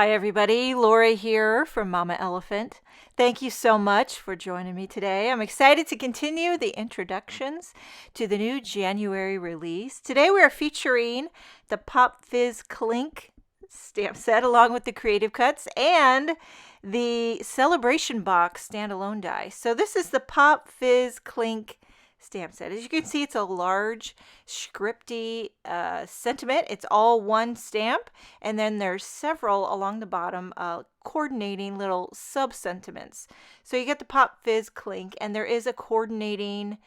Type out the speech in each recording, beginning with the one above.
Hi everybody, Laura here from Mama Elephant. Thank you so much for joining me today. I'm excited to continue the introductions to the new January release. Today we are featuring the Pop Fizz Clink stamp set along with the Creative Cuts and the Celebration Box standalone die. So this is the Pop Fizz Clink stamp set. As you can see, it's a large scripty sentiment. It's all one stamp, and then there's several along the bottom coordinating little sub-sentiments. So you get the Pop Fizz Clink, and there is a coordinating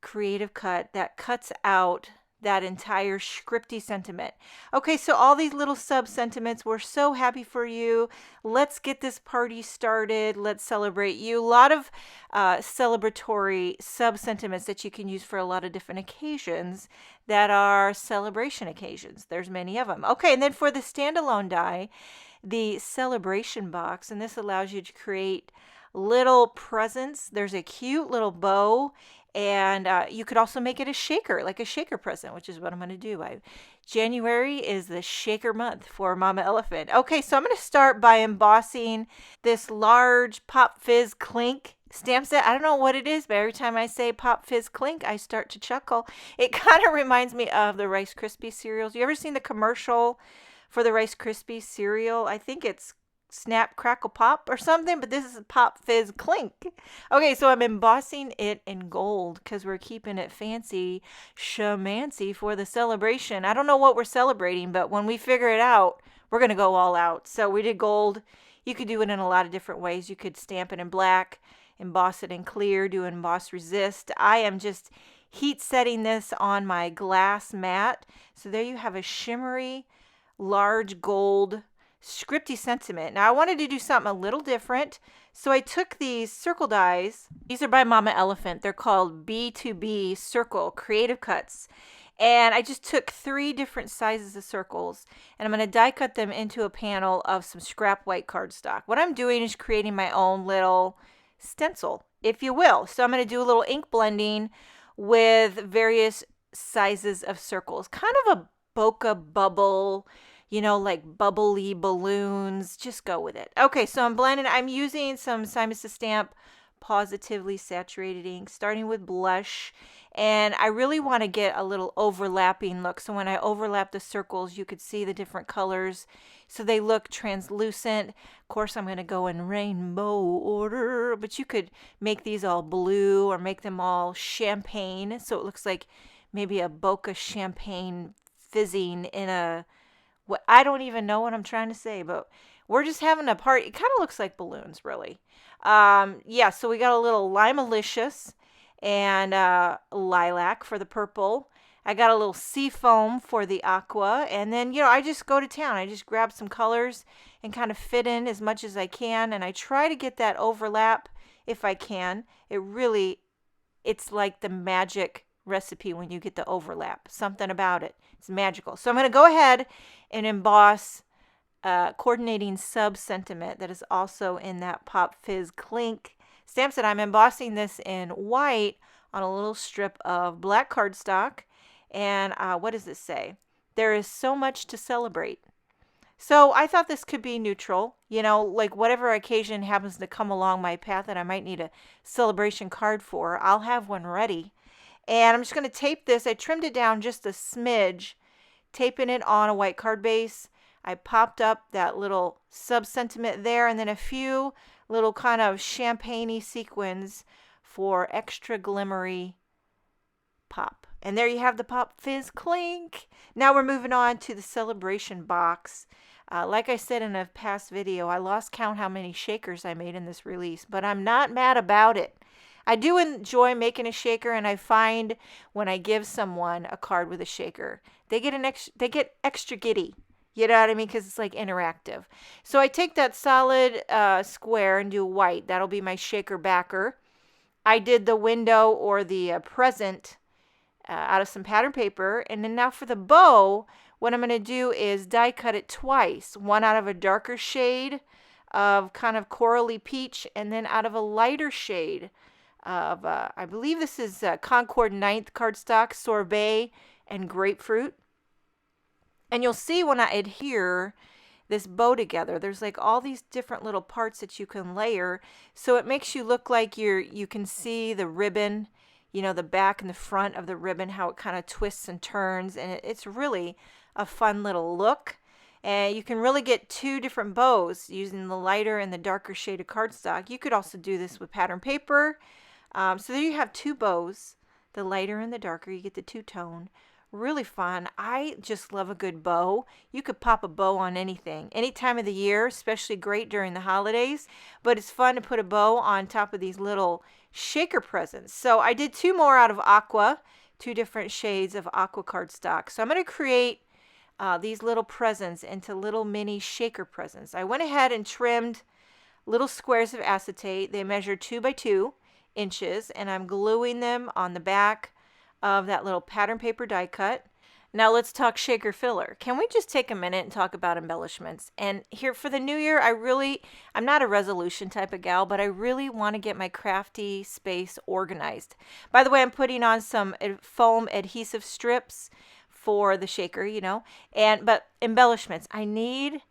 Creative Cut that cuts out that entire scripty sentiment. Okay, so all these little sub-sentiments, we're so happy for you. Let's get this party started. Let's celebrate you. A lot of celebratory sub-sentiments that you can use for a lot of different occasions that are celebration occasions. There's many of them. Okay, and then for the standalone die, the celebration box, and this allows you to create little presents. There's a cute little bow, and you could also make it a shaker, like a shaker present, which is what I'm going to do. January is the shaker month for Mama Elephant. Okay, so I'm going to start by embossing this large Pop Fizz Clink stamp set. I don't know what it is, but every time I say Pop Fizz Clink, I start to chuckle. It kind of reminds me of the Rice Krispies cereals. You ever seen the commercial for the Rice Krispies cereal? I think it's Snap, Crackle, Pop or something, but this is Pop Fizz Clink. Okay, so I'm embossing it in gold because we're keeping it fancy shamancy for the celebration. I don't know what we're celebrating, but when we figure it out, we're going to go all out. So we did gold. You could do it in a lot of different ways. You could stamp it in black, emboss it in clear, do emboss resist. I am just heat setting this on my glass mat. So there you have a shimmery, large gold scripty sentiment. Now I wanted to do something a little different, so I took these circle dies. These are by Mama Elephant. They're called B2B Circle Creative Cuts, and I just took 3 different sizes of circles, and I'm going to die cut them into a panel of some scrap white cardstock. What I'm doing is creating my own little stencil, if you will. So I'm going to do a little ink blending with various sizes of circles, kind of a bokeh bubble, like bubbly balloons. Just go with it. Okay, so I'm blending. I'm using some Simon's Stamp Positively Saturated ink, starting with blush. And I really want to get a little overlapping look. So when I overlap the circles, you could see the different colors. So they look translucent. Of course, I'm going to go in rainbow order. But you could make these all blue or make them all champagne. So it looks like maybe a bokeh champagne fizzing in a... I don't even know what I'm trying to say, but we're just having a party. It kind of looks like balloons, really. Yeah, so we got a little Limalicious and lilac for the purple. I got a little sea foam for the aqua. And then, I just go to town. I just grab some colors and kind of fit in as much as I can. And I try to get that overlap if I can. It's like the magic recipe when you get the overlap. Something about it. It's magical. So I'm going to go ahead and emboss coordinating sub-sentiment that is also in that Pop Fizz Clink stamp set. I'm embossing this in white on a little strip of black cardstock. And what does it say? There is so much to celebrate. So I thought this could be neutral, like whatever occasion happens to come along my path that I might need a celebration card for, I'll have one ready. And I'm just going to tape this. I trimmed it down just a smidge, taping it on a white card base. I popped up that little sub-sentiment there, and then a few little kind of champagne-y sequins for extra glimmery pop. And there you have the Pop Fizz Clink. Now we're moving on to the celebration box. Like I said in a past video, I lost count how many shakers I made in this release, but I'm not mad about it. I do enjoy making a shaker, and I find when I give someone a card with a shaker, they get extra giddy. You know what I mean? Because it's like interactive. So I take that solid square and do white. That'll be my shaker backer. I did the window or the present out of some pattern paper. And then now for the bow, what I'm going to do is die cut it twice. One out of a darker shade of kind of corally peach, and then out of a lighter shade of, I believe this is Concord 9th cardstock, sorbet, and grapefruit. And you'll see when I adhere this bow together. There's like all these different little parts that you can layer, so it makes you look like you can see the ribbon, you know, the back and the front of the ribbon, how it kind of twists and turns, and it's really a fun little look. And you can really get two different bows using the lighter and the darker shade of cardstock. You could also do this with pattern paper. So there you have two bows, the lighter and the darker. You get the two-tone. Really fun. I just love a good bow. You could pop a bow on anything, any time of the year, especially great during the holidays. But it's fun to put a bow on top of these little shaker presents. So I did two more out of aqua, two different shades of aqua cardstock. So I'm going to create these little presents into little mini shaker presents. I went ahead and trimmed little squares of acetate. They measure 2 by 2 inches, and I'm gluing them on the back of that little pattern paper die cut. Now let's talk shaker filler. Can we just take a minute and talk about embellishments? And here for the new year, I'm not a resolution type of gal, but I really want to get my crafty space organized. By the way, I'm putting on some foam adhesive strips for the shaker, you know, but embellishments, I need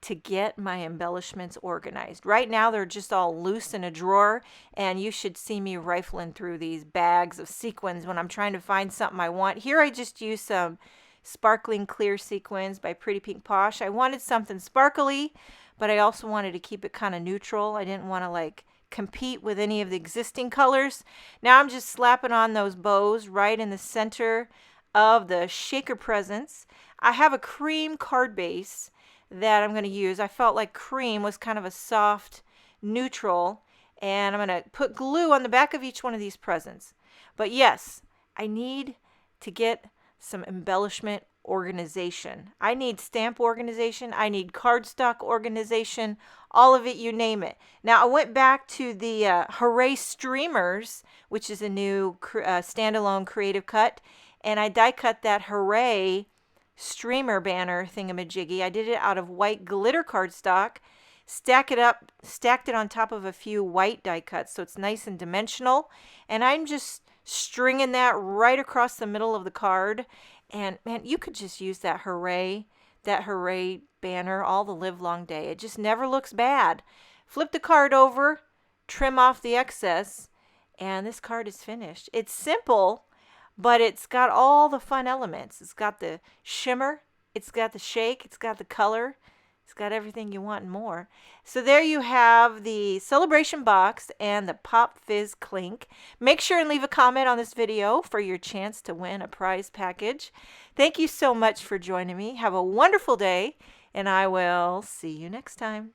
to get my embellishments organized. Right now they're just all loose in a drawer, and you should see me rifling through these bags of sequins when I'm trying to find something I want. Here I just used some sparkling clear sequins by Pretty Pink Posh. I wanted something sparkly, but I also wanted to keep it kind of neutral. I didn't want to like compete with any of the existing colors. Now I'm just slapping on those bows right in the center of the shaker presents. I have a cream card base that I'm going to use. I felt like cream was kind of a soft neutral, and I'm going to put glue on the back of each one of these presents. But yes, I need to get some embellishment organization. I need stamp organization. I need cardstock organization. All of it, you name it. Now I went back to the Hooray Streamers, which is a new standalone creative cut, and I die cut that Hooray streamer banner thingamajiggy. I did it out of white glitter cardstock, stacked it on top of a few white die cuts so it's nice and dimensional, and I'm just stringing that right across the middle of the card. And man, you could just use that Hooray banner all the live long day. It just never looks bad. Flip the card over, trim off the excess, and this card is finished. It's simple, but it's got all the fun elements. It's got the shimmer, it's got the shake, it's got the color, it's got everything you want and more. So there you have the celebration box and the Pop Fizz Clink. Make sure and leave a comment on this video for your chance to win a prize package. Thank you so much for joining me. Have a wonderful day, and I will see you next time.